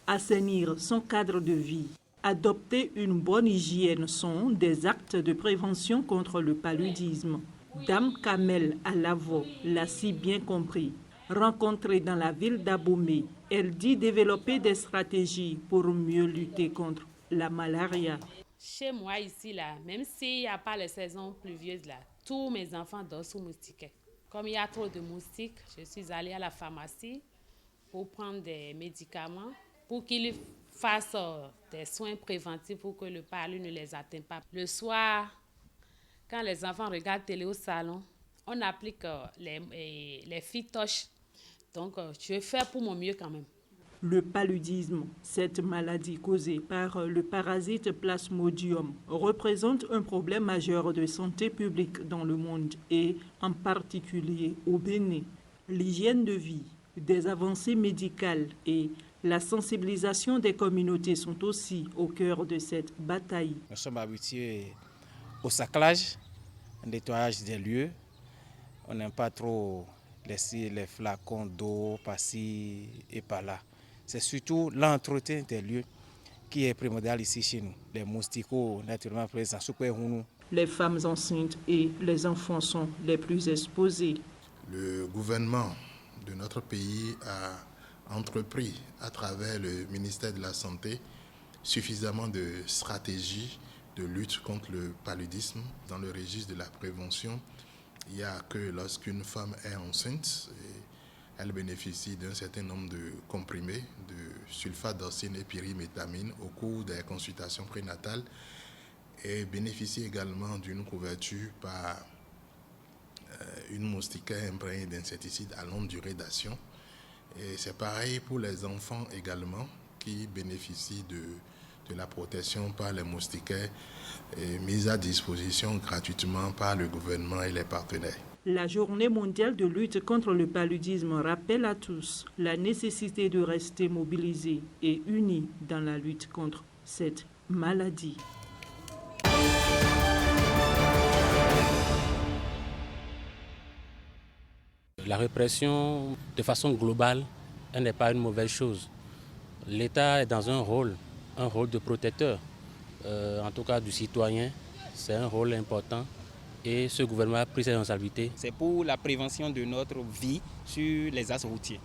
Assainir son cadre de vie, adopter une bonne hygiène sont des actes de prévention contre le paludisme. Dame Kamel Alavo l'a si bien compris. Rencontrée dans la ville d'Abomey, elle dit développer des stratégies pour mieux lutter contre la malaria. Chez moi ici, là, même s'il n'y a pas les saisons pluvieuses, là, tous mes enfants dorment sous moustiquaires. Comme il y a trop de moustiques, je suis allée à la pharmacie pour prendre des médicaments pour qu'ils fassent des soins préventifs pour que le palu ne les atteigne pas. Le soir, quand les enfants regardent télé au salon, on applique les phytoches. Donc, je vais faire pour mon mieux quand même. Le paludisme, cette maladie causée par le parasite Plasmodium, représente un problème majeur de santé publique dans le monde et en particulier au Bénin. L'hygiène de vie, des avancées médicales et la sensibilisation des communautés sont aussi au cœur de cette bataille. Nous sommes habitués au saclage, au nettoyage des lieux. On n'aime pas trop laisser les flacons d'eau par-ci et par-là. C'est surtout l'entretien des lieux qui est primordial ici chez nous. Les mousticots naturellement présents. Les femmes enceintes et les enfants sont les plus exposés. Le gouvernement de notre pays a entrepris à travers le ministère de la Santé suffisamment de stratégies de lutte contre le paludisme. Dans le registre de la prévention, il n'y a que lorsqu'une femme est enceinte, elle bénéficie d'un certain nombre de comprimés de sulfate d'oxine et pyrimétamine au cours des consultations prénatales et bénéficie également d'une couverture par une moustiquaire imprégnée d'insecticides à longue durée d'action. Et c'est pareil pour les enfants également qui bénéficient de la protection par les moustiquaires mise à disposition gratuitement par le gouvernement et les partenaires. La Journée mondiale de lutte contre le paludisme rappelle à tous la nécessité de rester mobilisés et unis dans la lutte contre cette maladie. La répression, de façon globale, elle n'est pas une mauvaise chose. L'État est dans un rôle de protecteur, en tout cas du citoyen. C'est un rôle important. Et ce gouvernement a pris ses responsabilités. C'est pour la prévention de notre vie sur les axes routiers.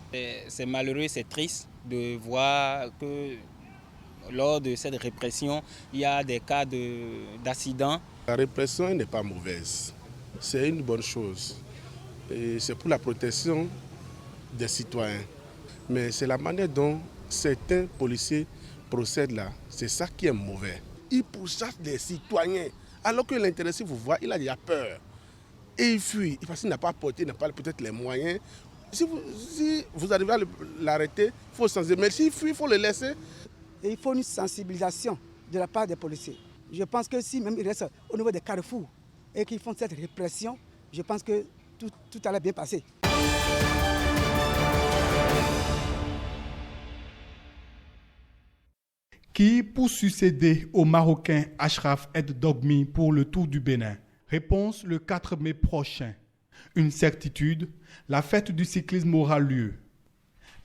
C'est malheureux, c'est triste de voir que lors de cette répression, il y a des cas d'accidents. La répression n'est pas mauvaise, c'est une bonne chose. Et c'est pour la protection des citoyens. Mais c'est la manière dont certains policiers procèdent là, c'est ça qui est mauvais. Ils pourchassent les citoyens. Alors que l'intéressé vous voit, il a déjà peur. Et il fuit, parce qu'il n'a pas apporté, il n'a pas peut-être les moyens. Si vous arrivez à l'arrêter, il faut sensibiliser. Mais s'il fuit, il faut le laisser. Et il faut une sensibilisation de la part des policiers. Je pense que si même ils restent au niveau des carrefours et qu'ils font cette répression, je pense que tout allait bien passer. Qui pour succéder au Marocain Achraf El Dogmi pour le Tour du Bénin? Réponse le 4 mai prochain. Une certitude, la fête du cyclisme aura lieu.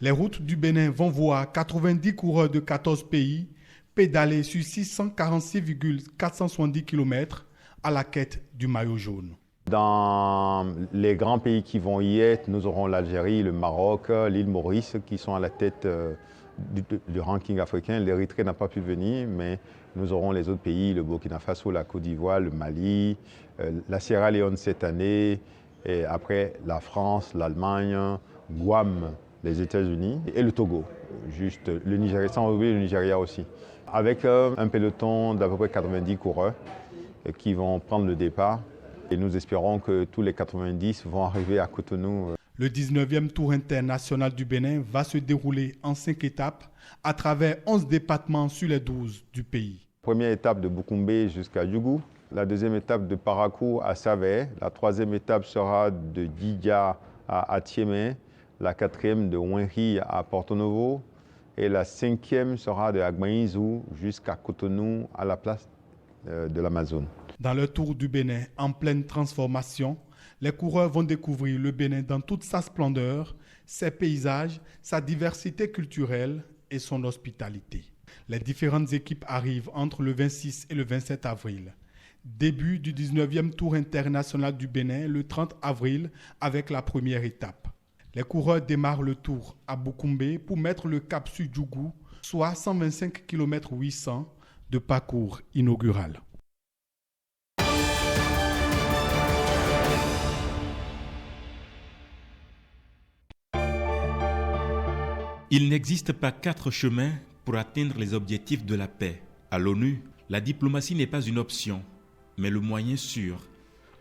Les routes du Bénin vont voir 90 coureurs de 14 pays pédaler sur 646,470 km à la quête du maillot jaune. Dans les grands pays qui vont y être, nous aurons l'Algérie, le Maroc, l'île Maurice qui sont à la tête du ranking africain. L'Érythrée n'a pas pu venir, mais nous aurons les autres pays, le Burkina Faso, la Côte d'Ivoire, le Mali, la Sierra Leone cette année, et après la France, l'Allemagne, Guam, les États-Unis et le Togo. Juste le Nigeria, sans oublier le Nigeria aussi. Avec un peloton d'à peu près 90 coureurs qui vont prendre le départ. Et nous espérons que tous les 90 vont arriver à Cotonou. Le 19e Tour international du Bénin va se dérouler en 5 étapes à travers 11 départements sur les 12 du pays. Première étape de Boukoumbe jusqu'à Djougou. La deuxième étape de Parakou à Savé. La troisième étape sera de Didja à Atiémé. La quatrième de Wenri à Porto Novo. Et la cinquième sera de Agmaïzou jusqu'à Cotonou à la place de l'Amazone. Dans le Tour du Bénin en pleine transformation, les coureurs vont découvrir le Bénin dans toute sa splendeur, ses paysages, sa diversité culturelle et son hospitalité. Les différentes équipes arrivent entre le 26 et le 27 avril. Début du 19e Tour international du Bénin le 30 avril avec la première étape. Les coureurs démarrent le tour à Boukoumbe pour mettre le cap sur Djougou, soit 125 km 800 de parcours inaugural. Il n'existe pas 4 chemins pour atteindre les objectifs de la paix. À l'ONU, la diplomatie n'est pas une option, mais le moyen sûr.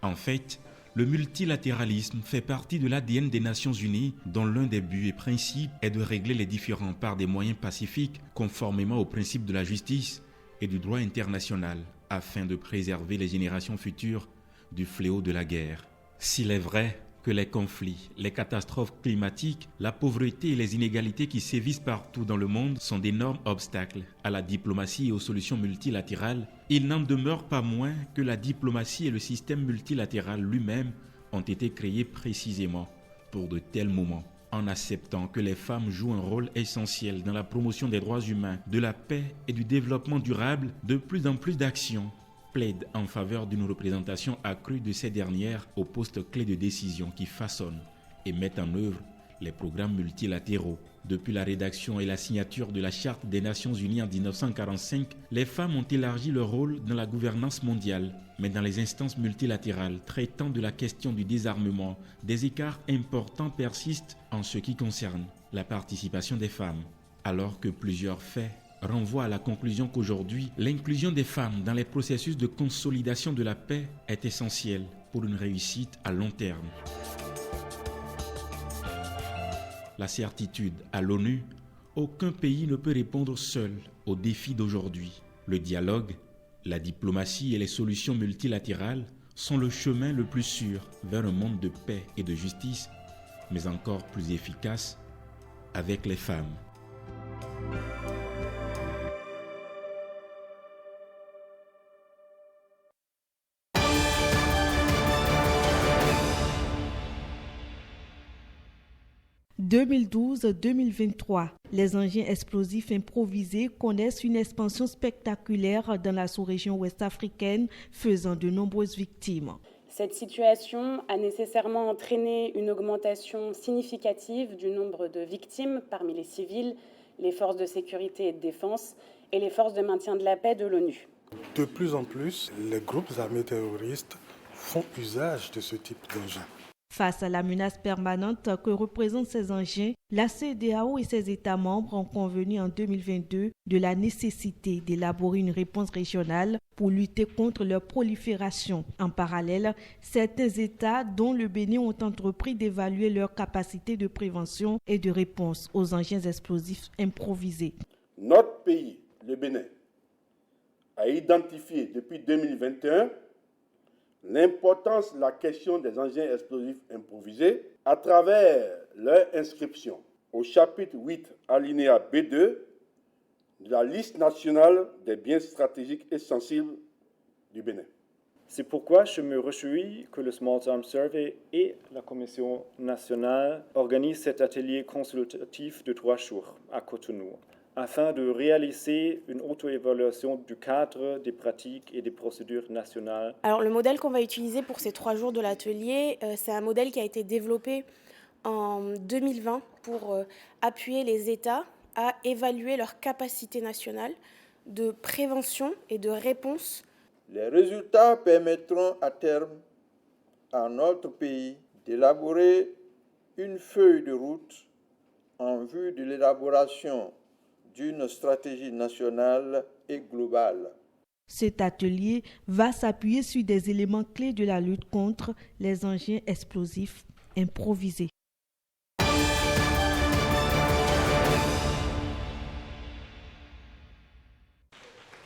En fait, le multilatéralisme fait partie de l'ADN des Nations Unies, dont l'un des buts et principes est de régler les différends par des moyens pacifiques, conformément aux principes de la justice et du droit international, afin de préserver les générations futures du fléau de la guerre. S'il est vrai que les conflits, les catastrophes climatiques, la pauvreté et les inégalités qui sévissent partout dans le monde sont d'énormes obstacles à la diplomatie et aux solutions multilatérales, il n'en demeure pas moins que la diplomatie et le système multilatéral lui-même ont été créés précisément pour de tels moments. En acceptant que les femmes jouent un rôle essentiel dans la promotion des droits humains, de la paix et du développement durable, de plus en plus d'actions plaide en faveur d'une représentation accrue de ces dernières aux postes clés de décision qui façonnent et mettent en œuvre les programmes multilatéraux. Depuis la rédaction et la signature de la Charte des Nations Unies en 1945, les femmes ont élargi leur rôle dans la gouvernance mondiale. Mais dans les instances multilatérales traitant de la question du désarmement, des écarts importants persistent en ce qui concerne la participation des femmes, alors que plusieurs faits renvoie à la conclusion qu'aujourd'hui, l'inclusion des femmes dans les processus de consolidation de la paix est essentielle pour une réussite à long terme. La certitude à l'ONU, aucun pays ne peut répondre seul aux défis d'aujourd'hui. Le dialogue, la diplomatie et les solutions multilatérales sont le chemin le plus sûr vers un monde de paix et de justice, mais encore plus efficace avec les femmes. « 2012-2023, les engins explosifs improvisés connaissent une expansion spectaculaire dans la sous-région ouest-africaine, faisant de nombreuses victimes. Cette situation a nécessairement entraîné une augmentation significative du nombre de victimes parmi les civils, les forces de sécurité et de défense et les forces de maintien de la paix de l'ONU. De plus en plus, les groupes armés terroristes font usage de ce type d'engins. Face à la menace permanente que représentent ces engins, la CEDEAO et ses États membres ont convenu en 2022 de la nécessité d'élaborer une réponse régionale pour lutter contre leur prolifération. En parallèle, certains États, dont le Bénin, ont entrepris d'évaluer leur capacité de prévention et de réponse aux engins explosifs improvisés. Notre pays, le Bénin, a identifié depuis 2021 l'importance de la question des engins explosifs improvisés à travers leur inscription au chapitre 8, alinéa B2 de la liste nationale des biens stratégiques et sensibles du Bénin. C'est pourquoi je me réjouis que le Small Arms Survey et la Commission nationale organisent cet atelier consultatif de 3 jours à Cotonou, afin de réaliser une auto-évaluation du cadre des pratiques et des procédures nationales. Alors le modèle qu'on va utiliser pour ces 3 jours de l'atelier, c'est un modèle qui a été développé en 2020 pour appuyer les États à évaluer leur capacité nationale de prévention et de réponse. Les résultats permettront à terme à notre pays d'élaborer une feuille de route en vue de l'élaboration d'une stratégie nationale et globale. Cet atelier va s'appuyer sur des éléments clés de la lutte contre les engins explosifs improvisés.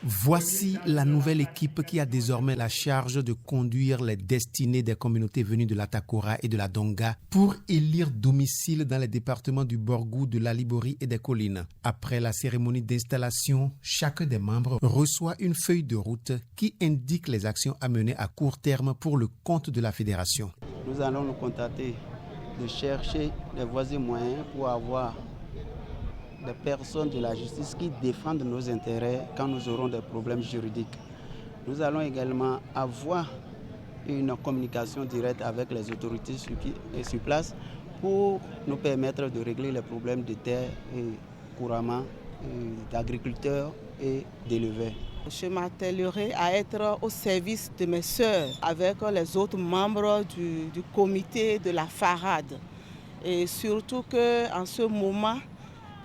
Voici la nouvelle équipe qui a désormais la charge de conduire les destinées des communautés venues de la Takora et de la Donga pour élire domicile dans les départements du Borgou, de la Libori et des Collines. Après la cérémonie d'installation, chacun des membres reçoit une feuille de route qui indique les actions à mener à court terme pour le compte de la fédération. Nous allons nous contenter de chercher les voies et moyens pour avoir des personnes de la justice qui défendent nos intérêts quand nous aurons des problèmes juridiques. Nous allons également avoir une communication directe avec les autorités sur place pour nous permettre de régler les problèmes de terre et couramment d'agriculteurs et d'éleveurs. Je m'attellerai à être au service de mes sœurs avec les autres membres du comité de la FARAD. Et surtout qu'en ce moment,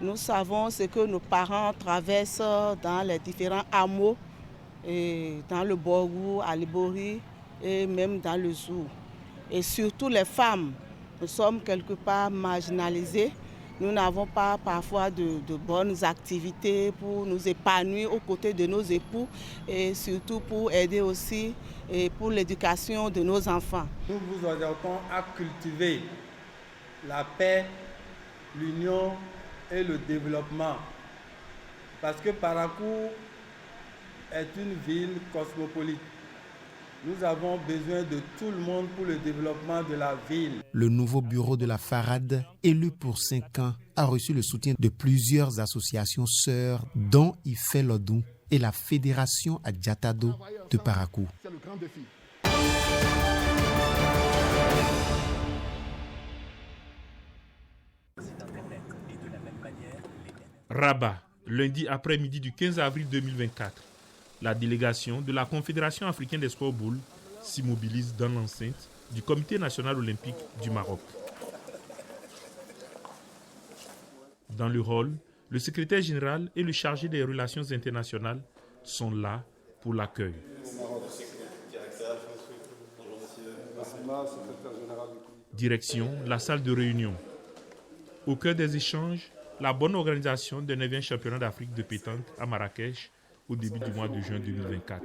nous savons ce que nos parents traversent dans les différents hameaux, et dans le Borgou, à Libori et même dans le Zou. Et surtout les femmes, nous sommes quelque part marginalisées. Nous n'avons pas parfois de bonnes activités pour nous épanouir aux côtés de nos époux et surtout pour aider aussi et pour l'éducation de nos enfants. Nous vous exhortons à cultiver la paix, l'union et le développement. Parce que Parakou est une ville cosmopolite. Nous avons besoin de tout le monde pour le développement de la ville. Le nouveau bureau de la FARAD, élu pour 5 ans, a reçu le soutien de plusieurs associations sœurs, dont Ifé Lodou et la Fédération Adjatado de Parakou. C'est le grand défi. Rabat, lundi après-midi du 15 avril 2024. La délégation de la Confédération africaine des sports boules s'immobilise dans l'enceinte du Comité national olympique du Maroc. Dans le hall, le secrétaire général et le chargé des relations internationales sont là pour l'accueil. Direction la salle de réunion. Au cœur des échanges, la bonne organisation du 9e championnat d'Afrique de pétanque à Marrakech au début du mois de juin 2024.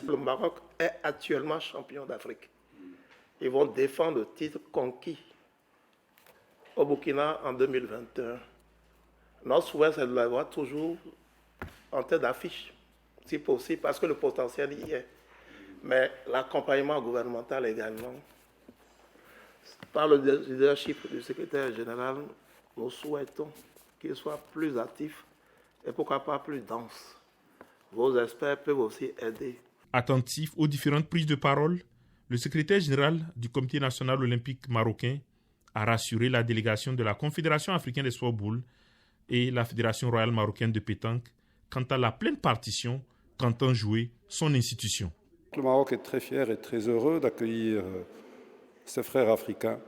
Le Maroc est actuellement champion d'Afrique. Ils vont défendre le titre conquis au Burkina en 2021. Notre souhait, c'est de l'avoir toujours en tête d'affiche, si possible, parce que le potentiel y est. Mais l'accompagnement gouvernemental également, par le leadership du secrétaire général, nous souhaitons qu'il soit plus actif et pourquoi pas plus dense. Vos experts peuvent aussi aider. Attentif aux différentes prises de parole, le secrétaire général du Comité national olympique marocain a rassuré la délégation de la Confédération africaine des sports boules et la Fédération royale marocaine de pétanque quant à la pleine partition qu'entend jouer son institution. Le Maroc est très fier et très heureux d'accueillir ses frères africains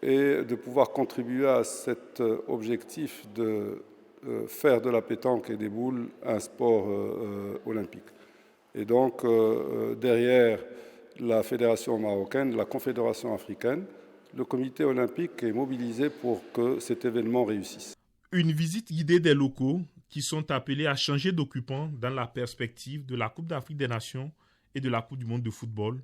et de pouvoir contribuer à cet objectif de faire de la pétanque et des boules un sport olympique. Et donc, derrière la Fédération marocaine, la Confédération africaine, le comité olympique est mobilisé pour que cet événement réussisse. Une visite guidée des locaux qui sont appelés à changer d'occupant dans la perspective de la Coupe d'Afrique des Nations et de la Coupe du monde de football.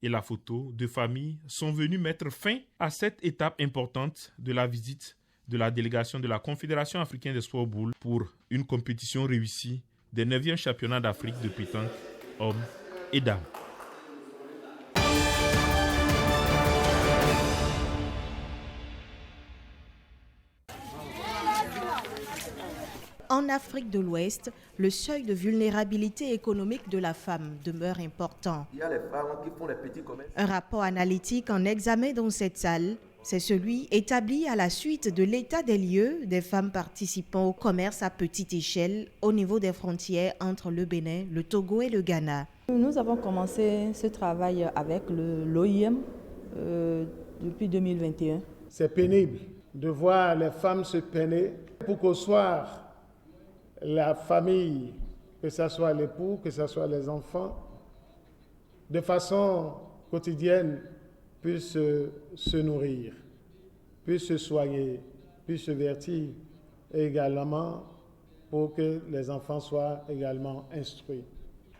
Et la photo de famille sont venus mettre fin à cette étape importante de la visite de la délégation de la Confédération africaine des sports boules pour une compétition réussie des 9e championnats d'Afrique de pétanque hommes et dames. En Afrique de l'Ouest, le seuil de vulnérabilité économique de la femme demeure important. Il y a les femmes qui font les petits commerces. Un rapport analytique en examen dans cette salle, c'est celui établi à la suite de l'état des lieux des femmes participant au commerce à petite échelle au niveau des frontières entre le Bénin, le Togo et le Ghana. Nous avons commencé ce travail avec l'OIM depuis 2021. C'est pénible de voir les femmes se peiner pour qu'au soir, la famille, que ce soit l'époux, que ce soit les enfants, de façon quotidienne, puissent se nourrir, puissent se soigner, puissent se vertir, et également pour que les enfants soient également instruits.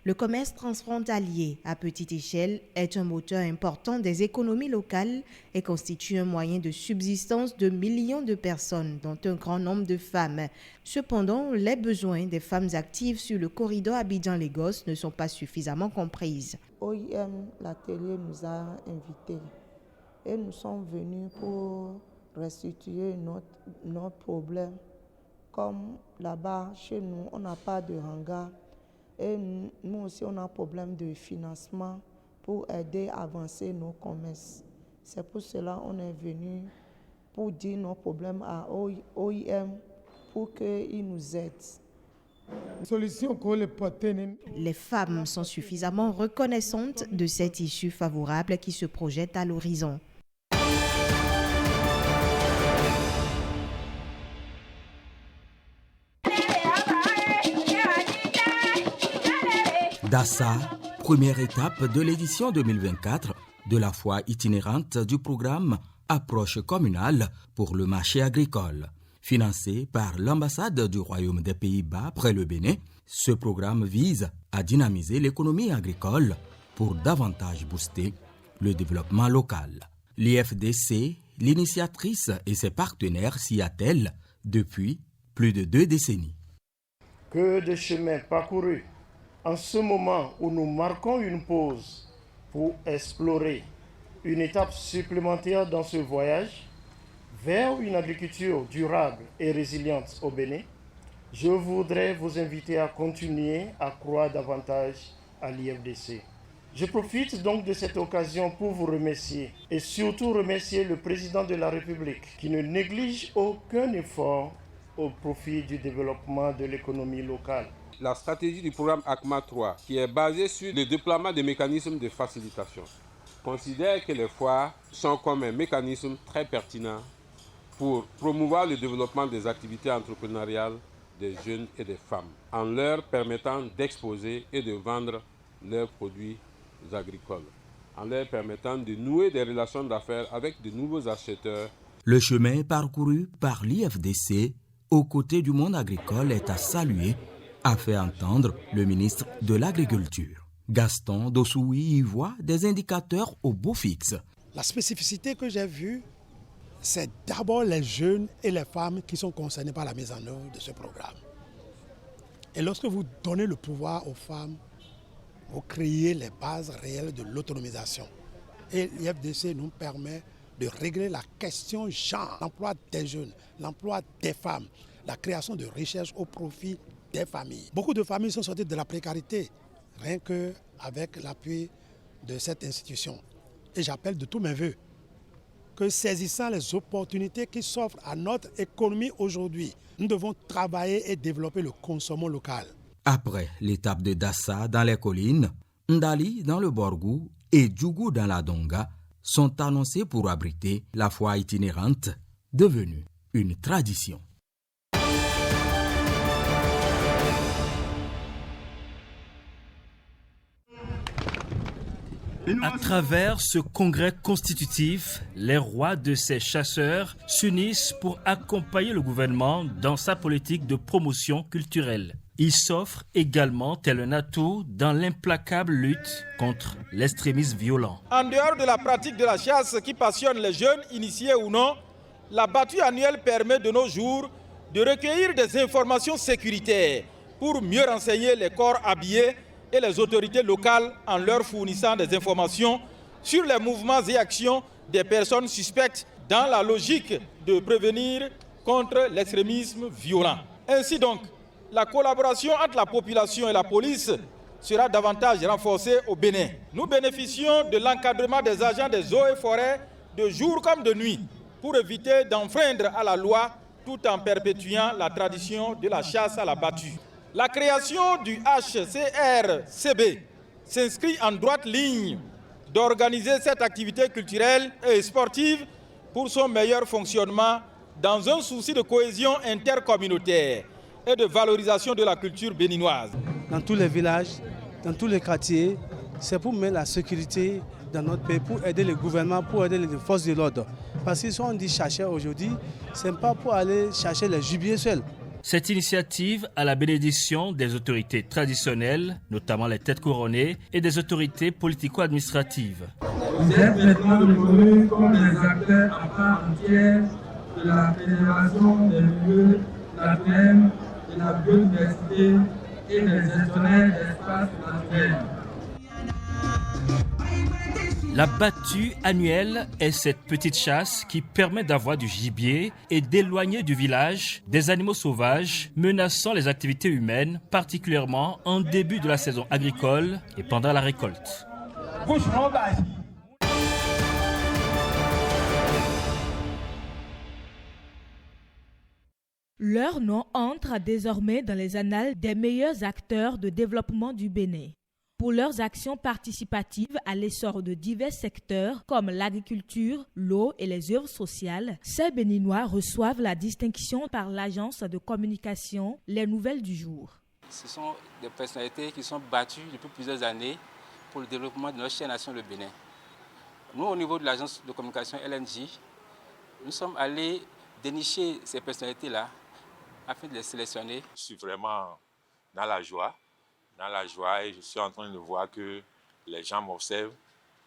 Le commerce transfrontalier à petite échelle est un moteur important des économies locales et constitue un moyen de subsistance de millions de personnes, dont un grand nombre de femmes. Cependant, les besoins des femmes actives sur le corridor Abidjan-Lagos ne sont pas suffisamment comprises. OIM, l'atelier nous a invités et nous sommes venus pour restituer notre problème. Comme là-bas, chez nous, on n'a pas de hangar. Et nous aussi, on a un problème de financement pour aider à avancer nos commerces. C'est pour cela qu'on est venu pour dire nos problèmes à OIM pour qu'ils nous aident. Les femmes sont suffisamment reconnaissantes de cette issue favorable qui se projette à l'horizon. Dassa, première étape de l'édition 2024 de la foire itinérante du programme Approche communale pour le marché agricole. Financé par l'ambassade du Royaume des Pays-Bas près le Bénin, ce programme vise à dynamiser l'économie agricole pour davantage booster le développement local. L'IFDC, l'initiatrice et ses partenaires s'y attellent depuis plus de 2 décennies. Que de chemin parcouru en ce moment où nous marquons une pause pour explorer une étape supplémentaire dans ce voyage vers une agriculture durable et résiliente au Bénin, je voudrais vous inviter à continuer à croire davantage à l'IFDC. Je profite donc de cette occasion pour vous remercier et surtout remercier le président de la République qui ne néglige aucun effort au profit du développement de l'économie locale. La stratégie du programme ACMA 3, qui est basée sur le déploiement des mécanismes de facilitation, considère que les foires sont comme un mécanisme très pertinent pour promouvoir le développement des activités entrepreneuriales des jeunes et des femmes, en leur permettant d'exposer et de vendre leurs produits agricoles, en leur permettant de nouer des relations d'affaires avec de nouveaux acheteurs. Le chemin parcouru par l'IFDC aux côtés du monde agricole est à saluer, a fait entendre le ministre de l'Agriculture. Gaston Dossoui y voit des indicateurs au beau fixe. La spécificité que j'ai vue, c'est d'abord les jeunes et les femmes qui sont concernés par la mise en œuvre de ce programme. Et lorsque vous donnez le pouvoir aux femmes, vous créez les bases réelles de l'autonomisation. Et l'IFDC nous permet de régler la question genre, l'emploi des jeunes, l'emploi des femmes, la création de richesses au profit des familles. Beaucoup de familles sont sorties de la précarité, rien qu'avec l'appui de cette institution. Et j'appelle de tous mes voeux que saisissant les opportunités qui s'offrent à notre économie aujourd'hui, nous devons travailler et développer le consommation local. Après l'étape de Dassa dans les collines, Ndali dans le Borgou et Djougou dans la Donga sont annoncés pour abriter la foire itinérante, devenue une tradition. À travers ce congrès constitutif, les rois de ces chasseurs s'unissent pour accompagner le gouvernement dans sa politique de promotion culturelle. Ils s'offrent également tel un atout dans l'implacable lutte contre l'extrémisme violent. En dehors de la pratique de la chasse qui passionne les jeunes, initiés ou non, la battue annuelle permet de nos jours de recueillir des informations sécuritaires pour mieux renseigner les corps habillés et les autorités locales en leur fournissant des informations sur les mouvements et actions des personnes suspectes dans la logique de prévenir contre l'extrémisme violent. Ainsi donc, la collaboration entre la population et la police sera davantage renforcée au Bénin. Nous bénéficions de l'encadrement des agents des eaux et forêts de jour comme de nuit pour éviter d'enfreindre à la loi tout en perpétuant la tradition de la chasse à la battue. La création du HCRCB s'inscrit en droite ligne d'organiser cette activité culturelle et sportive pour son meilleur fonctionnement dans un souci de cohésion intercommunautaire et de valorisation de la culture béninoise. Dans tous les villages, dans tous les quartiers, c'est pour mettre la sécurité dans notre pays, pour aider le gouvernement, pour aider les forces de l'ordre. Parce que si on dit chercher aujourd'hui, ce n'est pas pour aller chercher les gibiers seuls. Cette initiative a la bénédiction des autorités traditionnelles, notamment les têtes couronnées, et des autorités politico-administratives. Vous êtes maintenant reconnus comme des acteurs à part entière de la fédération des milieux naturels, de la biodiversité et des gestionnaires d'espaces naturels. La battue annuelle est cette petite chasse qui permet d'avoir du gibier et d'éloigner du village des animaux sauvages menaçant les activités humaines, particulièrement en début de la saison agricole et pendant la récolte. Leur nom entre désormais dans les annales des meilleurs acteurs de développement du Bénin. Pour leurs actions participatives à l'essor de divers secteurs comme l'agriculture, l'eau et les œuvres sociales, ces Béninois reçoivent la distinction par l'agence de communication Les Nouvelles du Jour. Ce sont des personnalités qui sont battues depuis plusieurs années pour le développement de notre chère nation, le Bénin. Nous, au niveau de l'agence de communication LNJ, nous sommes allés dénicher ces personnalités-là afin de les sélectionner. Je suis vraiment dans la joie et je suis en train de voir que les gens m'observent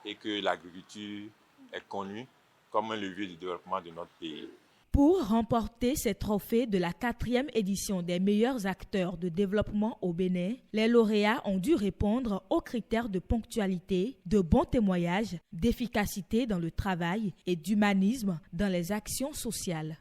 et que l'agriculture est connue comme un levier de développement de notre pays. Pour remporter ces trophées de la 4e édition des meilleurs acteurs de développement au Bénin, les lauréats ont dû répondre aux critères de ponctualité, de bon témoignage, d'efficacité dans le travail et d'humanisme dans les actions sociales.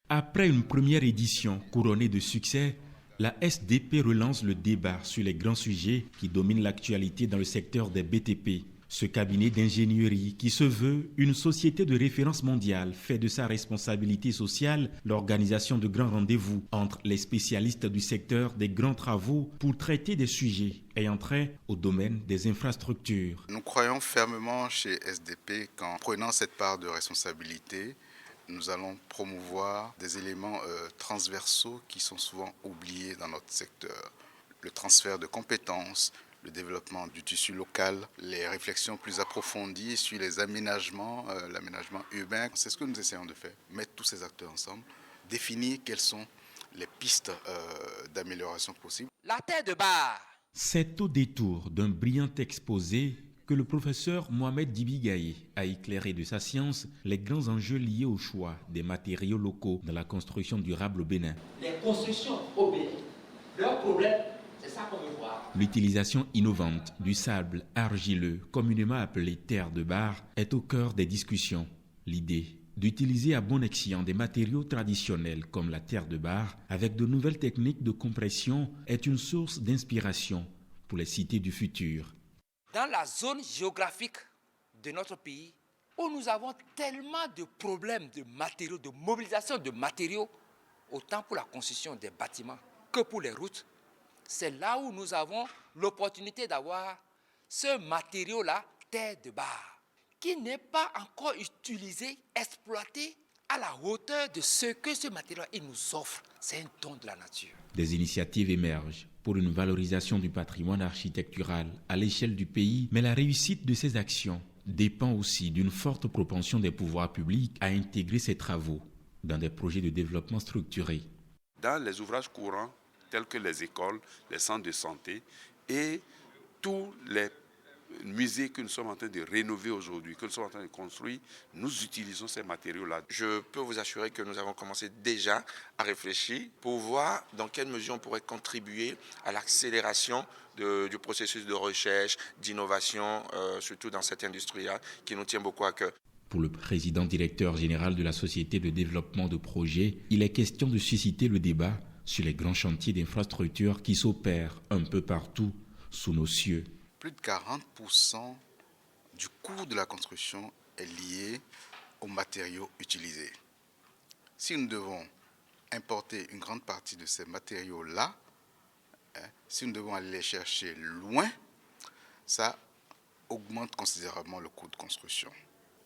Après une première édition couronnée de succès, la SDP relance le débat sur les grands sujets qui dominent l'actualité dans le secteur des BTP. Ce cabinet d'ingénierie qui se veut une société de référence mondiale fait de sa responsabilité sociale l'organisation de grands rendez-vous entre les spécialistes du secteur des grands travaux pour traiter des sujets ayant trait au domaine des infrastructures. Nous croyons fermement chez SDP qu'en prenant cette part de responsabilité, nous allons promouvoir des éléments transversaux qui sont souvent oubliés dans notre secteur. Le transfert de compétences, le développement du tissu local, les réflexions plus approfondies sur les aménagements, l'aménagement urbain. C'est ce que nous essayons de faire, mettre tous ces acteurs ensemble, définir quelles sont les pistes d'amélioration possibles. La terre de Bar. C'est au détour d'un brillant exposé que le professeur Mohamed Dibigaye a éclairé de sa science les grands enjeux liés au choix des matériaux locaux dans la construction durable au Bénin. Les constructions au Bénin, leur problème, c'est ça qu'on veut voir. L'utilisation innovante du sable argileux, communément appelé terre de Bar, est au cœur des discussions. L'idée d'utiliser à bon escient des matériaux traditionnels comme la terre de Bar avec de nouvelles techniques de compression est une source d'inspiration pour les cités du futur. Dans la zone géographique de notre pays, où nous avons tellement de problèmes de matériaux, de mobilisation de matériaux, autant pour la construction des bâtiments que pour les routes, c'est là où nous avons l'opportunité d'avoir ce matériau-là, terre de Bar, qui n'est pas encore utilisé, exploité à la hauteur de ce que ce matériau nous offre. C'est un don de la nature. Des initiatives émergent pour une valorisation du patrimoine architectural à l'échelle du pays, mais la réussite de ces actions dépend aussi d'une forte propension des pouvoirs publics à intégrer ces travaux dans des projets de développement structurés. Dans les ouvrages courants, tels que les écoles, les centres de santé et tous les musées que nous sommes en train de rénover aujourd'hui, que nous sommes en train de construire, nous utilisons ces matériaux-là. Je peux vous assurer que nous avons commencé déjà à réfléchir pour voir dans quelle mesure on pourrait contribuer à l'accélération du processus de recherche, d'innovation, surtout dans cette industrie-là, qui nous tient beaucoup à cœur. Pour le président directeur général de la Société de développement de projets, il est question de susciter le débat sur les grands chantiers d'infrastructures qui s'opèrent un peu partout sous nos cieux. Plus de 40% du coût de la construction est lié aux matériaux utilisés. Si nous devons importer une grande partie de ces matériaux-là, si nous devons aller les chercher loin, ça augmente considérablement le coût de construction.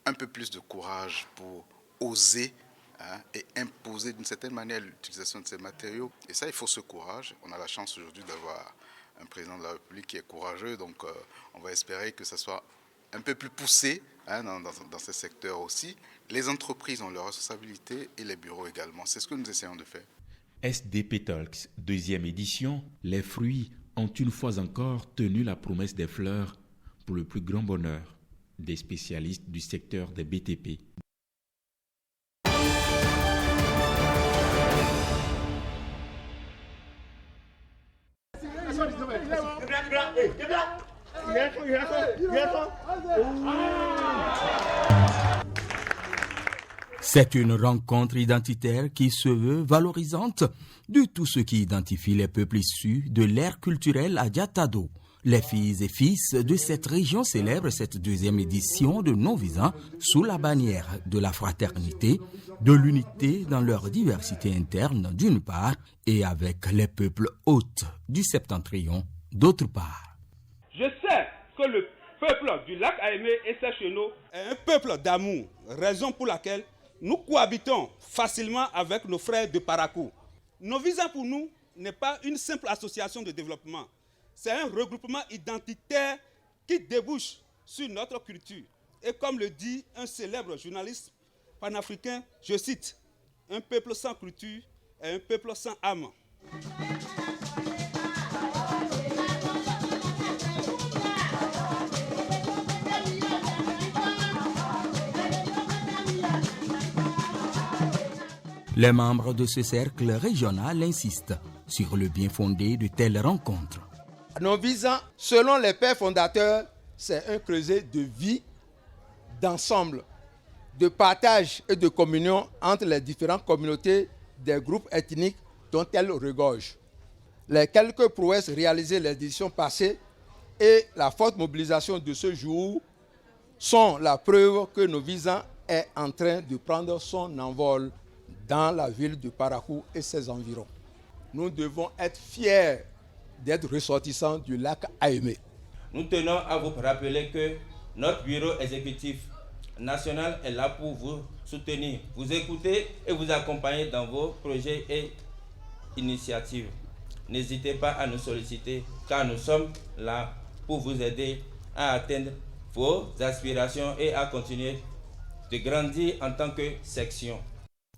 Un peu plus de courage pour oser et imposer d'une certaine manière l'utilisation de ces matériaux. Et ça, il faut ce courage. On a la chance aujourd'hui d'avoir un président de la République qui est courageux, donc on va espérer que ça soit un peu plus poussé dans ces secteurs aussi. Les entreprises ont leurs responsabilités et les bureaux également. C'est ce que nous essayons de faire. SDP Talks, 2e édition, les fruits ont une fois encore tenu la promesse des fleurs pour le plus grand bonheur des spécialistes du secteur des BTP. C'est une rencontre identitaire qui se veut valorisante de tout ce qui identifie les peuples issus de l'ère culturelle Adjatado. Les filles et fils de cette région célèbrent cette deuxième édition de non-visant sous la bannière de la fraternité, de l'unité dans leur diversité interne d'une part et avec les peuples hôtes du septentrion d'autre part. Je sais que le peuple du lac Aémé et ses chenaux est un peuple d'amour, raison pour laquelle nous cohabitons facilement avec nos frères de Parakou. Non-visant pour nous n'est pas une simple association de développement. C'est un regroupement identitaire qui débouche sur notre culture. Et comme le dit un célèbre journaliste panafricain, je cite, « Un peuple sans culture est un peuple sans âme ». Les membres de ce cercle régional insistent sur le bien fondé de telles rencontres. Non-visant, selon les pères fondateurs, c'est un creuset de vie, d'ensemble, de partage et de communion entre les différentes communautés des groupes ethniques dont elles regorgent. Les quelques prouesses réalisées les éditions passées et la forte mobilisation de ce jour sont la preuve que Non-visant est en train de prendre son envol dans la ville de Parakou et ses environs. Nous devons être fiers d'être ressortissants du lac Aémé. Nous tenons à vous rappeler que notre bureau exécutif national est là pour vous soutenir, vous écouter et vous accompagner dans vos projets et initiatives. N'hésitez pas à nous solliciter car nous sommes là pour vous aider à atteindre vos aspirations et à continuer de grandir en tant que section.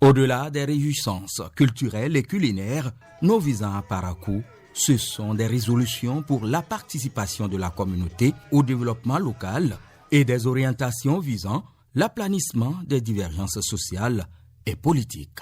Au-delà des réjouissances culturelles et culinaires, Non-visant à Parakou, ce sont des résolutions pour la participation de la communauté au développement local et des orientations visant l'aplanissement des divergences sociales et politiques.